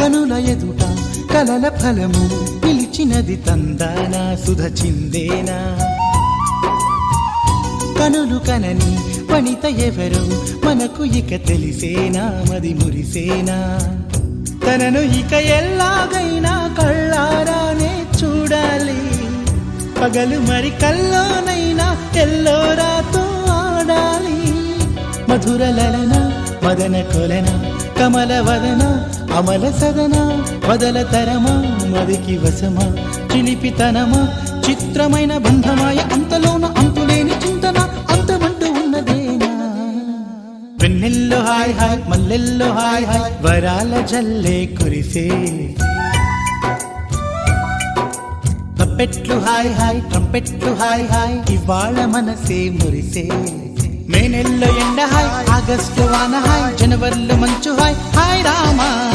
కనుల ఎదుట కలల ఫలము నిలిచినది తందానా సుధ చిందేనా కనులు కనని వనిత ఎవరు మనకు ఇక తెలిసేనా మది మురిసేనా తనను ఇక ఎల్లాగైనా కళ్ళారానే చూడాలి పగలు మరి కల్లోనైనా ఎల్లోరాతో ఆడాలి మధుర లలన మదన కొలన కమల వదన అమల సదన వదల తరమా మదికి వశమా చిలిపితనమా చిత్రమైన బంధమాయ అంతలోన అంతులేని చింతన అంతమంటూ ఉన్నదేనా వెన్నెల్లో హాయ్ హాయ్ మల్లెల్లో హాయ్ హాయ్ వరాల జల్లే కురిసే తప్పెట్లు హాయ్ హాయ్ ట్రంపెట్లు హాయ్ హాయ్ ఇవాళ మనసే మురిసే మే నెల్లో ఎండ హాయ్ ఆగస్టు వాన హాయ్ జనవరిలో మంచు హాయ్ హాయ్ రామా